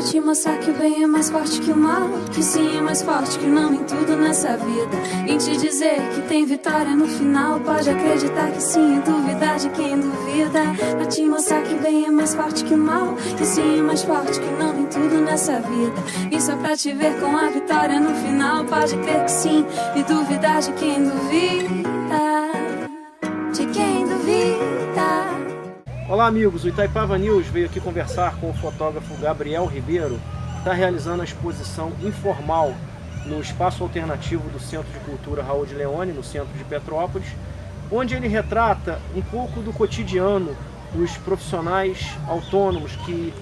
te mostrar que o bem é mais forte que o mal, que sim é mais forte que o não em tudo nessa vida. Em te dizer que tem vitória no final, pode acreditar que sim e duvidar de quem duvida. Pra te mostrar que o bem é mais forte que o mal, que sim é mais forte que o não em tudo nessa vida. E só pra te ver com a vitória no final, pode crer que sim e duvidar de quem duvida. De quem duvida. Olá amigos, o Itaipava News veio aqui conversar com o fotógrafo Gabriel Ribeiro, que está realizando a exposição informal no espaço alternativo do Centro de Cultura Raul de Leone, no centro de Petrópolis, onde ele retrata um pouco do cotidiano dos profissionais autônomos que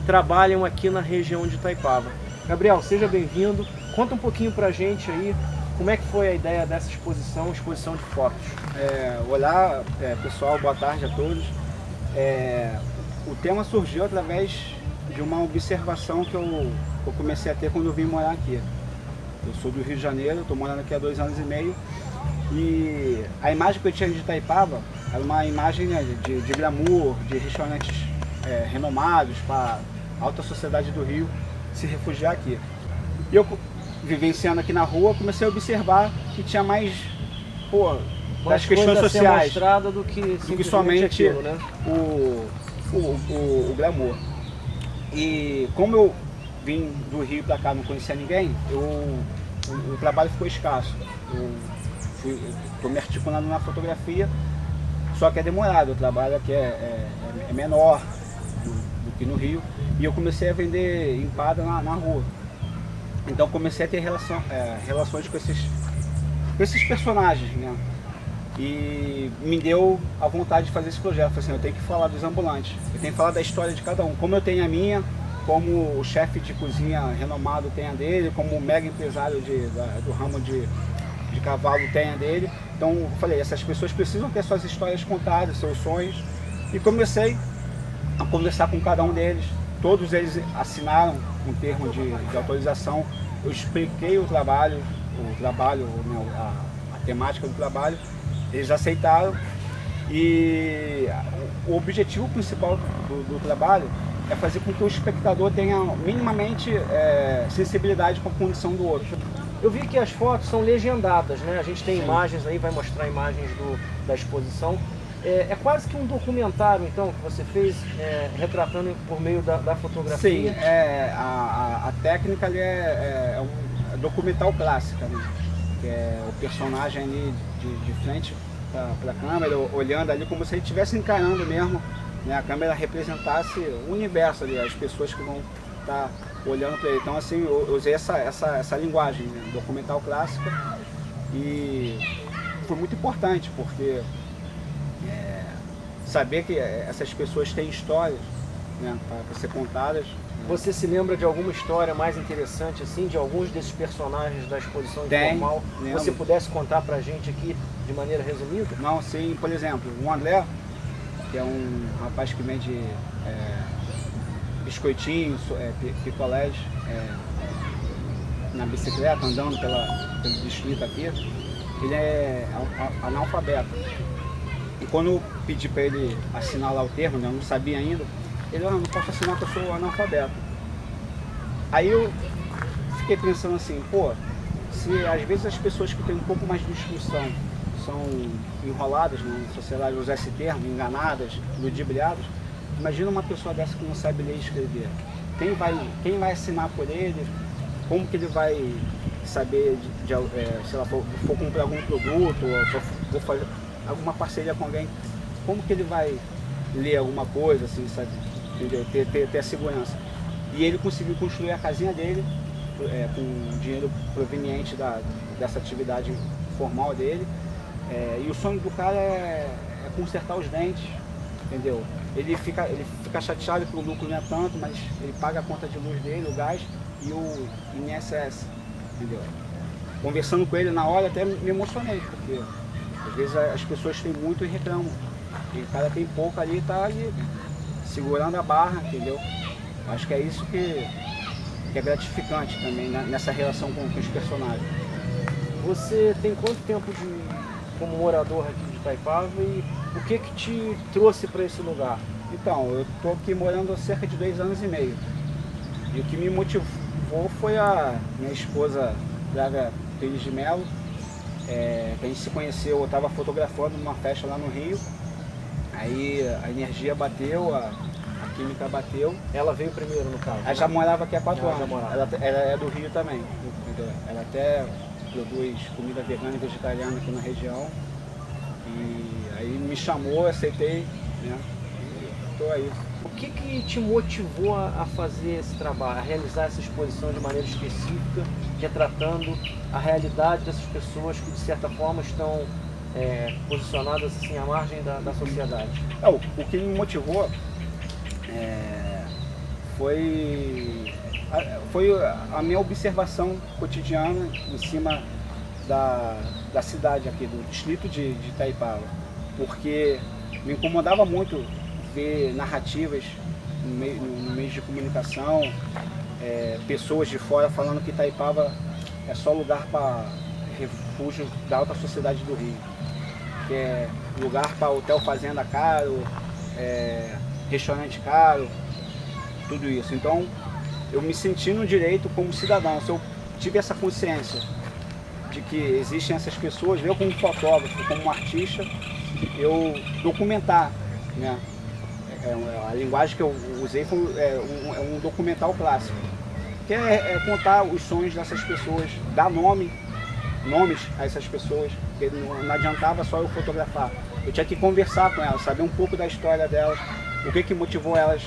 trabalham aqui na região de Itaipava. Gabriel, seja bem-vindo, conta um pouquinho pra gente aí como é que foi a ideia dessa exposição de fotos. Olá pessoal, boa tarde a todos. O tema surgiu através de uma observação que eu comecei a ter quando eu vim morar aqui. Eu sou do Rio de Janeiro, estou morando aqui há 2 anos e meio, e a imagem que eu tinha de Itaipava era uma imagem, né, de glamour, de restaurantes renomados para a alta sociedade do Rio se refugiar aqui. E eu, vivenciando aqui na rua, comecei a observar que tinha mais das questões sociais do que somente aquilo, né? o glamour. E como eu vim do Rio para cá, não conhecia ninguém, o trabalho ficou escasso. Eu estou me articulando na fotografia, só que é demorado, o trabalho aqui é menor do que no Rio, e eu comecei a vender empada na rua. Então comecei a ter relações com esses personagens, né? E me deu a vontade de fazer esse projeto. Falei assim, eu tenho que falar dos ambulantes, eu tenho que falar da história de cada um, como eu tenho a minha, como o chefe de cozinha renomado tem a dele, como o mega empresário do ramo de cavalo tem a dele. Então eu falei, essas pessoas precisam ter suas histórias contadas, seus sonhos, e comecei a conversar com cada um deles. Todos eles assinaram um termo de autorização. Eu expliquei o trabalho, né, a temática do trabalho. Eles aceitaram, e o objetivo principal do trabalho é fazer com que o espectador tenha minimamente sensibilidade com a condição do outro. Eu vi que as fotos são legendadas, né? A gente tem imagens aí, vai mostrar imagens da exposição. É quase que um documentário, então, que você fez, retratando por meio da fotografia. Sim, a técnica ali é um documental clássica, né? Que é o personagem ali de frente para a câmera, olhando ali como se ele estivesse encarando mesmo, né? A câmera representasse o universo ali, as pessoas que vão estar olhando para ele. Então assim, eu usei essa linguagem, né? Documental clássica, e foi muito importante, porque saber que essas pessoas têm histórias, né, para ser contadas. Você se lembra de alguma história mais interessante, assim, de alguns desses personagens da exposição informal? Lembro. Você pudesse contar pra gente aqui de maneira resumida? Não, sim, por exemplo, o André, que é um rapaz que vende biscoitinhos, picolés, na bicicleta, andando pelo distrito aqui. Ele é analfabeto. E quando eu pedi para ele assinar lá o termo, né, eu não sabia ainda, ele não posso assinar porque eu sou analfabeto. Aí eu fiquei pensando assim, se às vezes as pessoas que têm um pouco mais de instrução são enroladas na sociedade, usar esse termo, enganadas, ludibriadas, imagina uma pessoa dessa que não sabe ler e escrever. Quem vai assinar por ele? Como que ele vai saber, sei lá, for comprar algum produto, ou vou fazer alguma parceria com alguém, como que ele vai ler alguma coisa, assim, sabe? Entendeu? Ter a segurança. E ele conseguiu construir a casinha dele com dinheiro proveniente dessa atividade formal dele. E o sonho do cara é consertar os dentes, entendeu? Ele fica chateado que o lucro não é tanto, mas ele paga a conta de luz dele, o gás e o INSS, entendeu? Conversando com ele na hora até me emocionei, porque às vezes as pessoas têm muito e reclamam. E o cara tem pouco ali e tá ali segurando a barra, entendeu? Acho que é isso que é gratificante também, né, nessa relação com os personagens. Você tem quanto tempo como morador aqui de Itaipava, e o que te trouxe para esse lugar? Então, eu estou aqui morando há cerca de 2 anos e meio. E o que me motivou foi a minha esposa, Braga Pires de Melo, que a gente se conheceu, eu estava fotografando numa festa lá no Rio, aí a energia bateu, a química bateu. Ela veio primeiro, no caso? Ela já morava aqui há 4 anos, ela é do Rio também, entendeu? Ela até produz comida vegana e vegetariana aqui na região, e aí me chamou, eu aceitei, né, e estou aí. O que te motivou a fazer esse trabalho, a realizar essa exposição de maneira específica, retratando a realidade dessas pessoas que de certa forma estão posicionadas assim à margem da sociedade? O que me motivou foi a minha observação cotidiana em cima da cidade aqui, do distrito de Itaipava, porque me incomodava muito ver narrativas no meio de comunicação, pessoas de fora falando que Itaipava é só lugar para refúgio da alta sociedade do Rio, que é lugar para hotel fazenda caro, restaurante caro, tudo isso. Então eu me senti no direito como cidadão, se eu tive essa consciência de que existem essas pessoas, eu como fotógrafo, como artista, eu documentar, né? A linguagem que eu usei foi um documental clássico, que é contar os sonhos dessas pessoas, dar nomes a essas pessoas, porque não adiantava só eu fotografar, eu tinha que conversar com elas, saber um pouco da história delas, o que motivou elas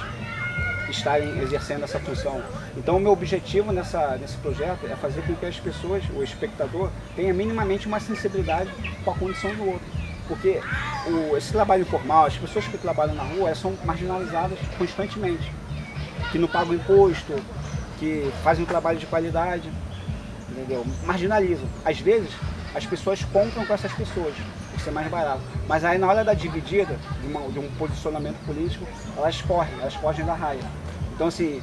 estarem exercendo essa função. Então o meu objetivo nesse projeto é fazer com que as pessoas, o espectador, tenha minimamente uma sensibilidade com a condição do outro. Porque esse trabalho informal, as pessoas que trabalham na rua, elas são marginalizadas constantemente, que não pagam imposto, que fazem um trabalho de qualidade, entendeu? Marginalizam. Às vezes, as pessoas compram com essas pessoas, por ser mais barato. Mas aí na hora da dividida, de um posicionamento político, elas fogem da raia. Então assim,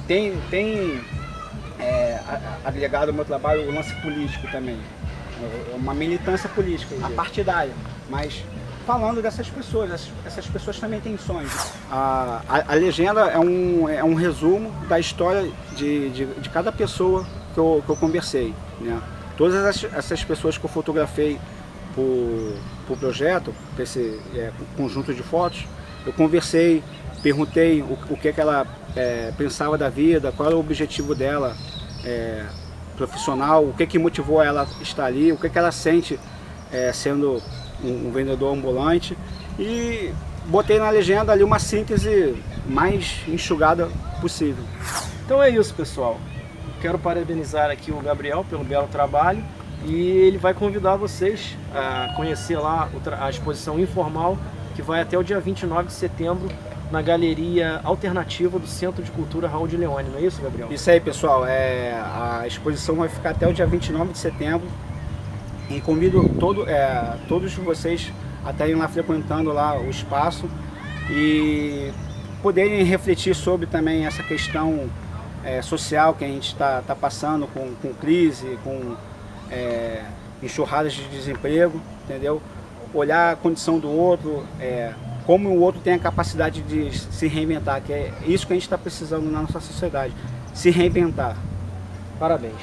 tem agregado ao meu trabalho o lance político também. Uma militância política, partidária, mas falando dessas pessoas, essas pessoas também têm sonhos. A legenda é um resumo da história de cada pessoa que eu conversei, né? Todas essas pessoas que eu fotografei por projeto, por esse conjunto de fotos, eu conversei, perguntei o que ela pensava da vida, qual era o objetivo dela profissional, o que motivou ela a estar ali, o que ela sente sendo um vendedor ambulante, e botei na legenda ali uma síntese mais enxugada possível. Então é isso, pessoal. Quero parabenizar aqui o Gabriel pelo belo trabalho, e ele vai convidar vocês a conhecer lá a exposição informal, que vai até o dia 29 de setembro na Galeria Alternativa do Centro de Cultura Raul de Leone, não é isso, Gabriel? Isso aí, pessoal. A exposição vai ficar até o dia 29 de setembro e convido todos vocês a estarem lá frequentando lá o espaço e poderem refletir sobre também essa questão social que a gente está passando com crise, com enxurradas de desemprego, entendeu? Olhar a condição do outro, como o outro tem a capacidade de se reinventar, que é isso que a gente está precisando na nossa sociedade, se reinventar. Parabéns.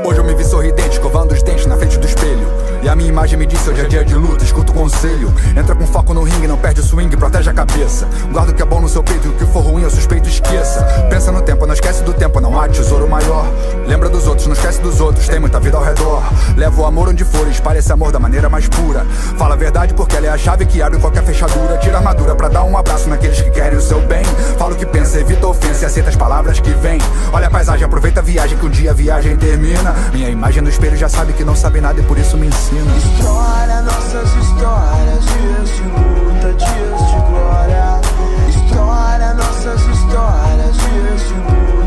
Hoje eu me vi sorridente, escovando os dentes na frente do espelho, e a minha imagem me disse: hoje é dia de luta, escuta o conselho. Entra com foco no ringue, não perde o swing, protege a cabeça. Guarda o que é bom no seu peito e o que for ruim eu suspeito, esqueça. Pensa no tempo, não esquece do tempo, não há tesouro maior. Lembra dos outros, não esquece dos outros, tem muita vida ao redor. Leva o amor onde for, espalha esse amor da maneira mais pura. Fala a verdade porque ela é a chave que abre qualquer fechadura. Tira a armadura pra dar um abraço naqueles que querem o seu bem. Fala o que pensa, evita a ofensa e aceita as palavras que vêm. Olha a paisagem, aproveita a viagem que um dia a viagem termina. Minha imagem no espelho já sabe que não sabe nada e por isso me ensina. História, nossas histórias, dias de luta, dias de glória. História, nossas histórias, dias de luta.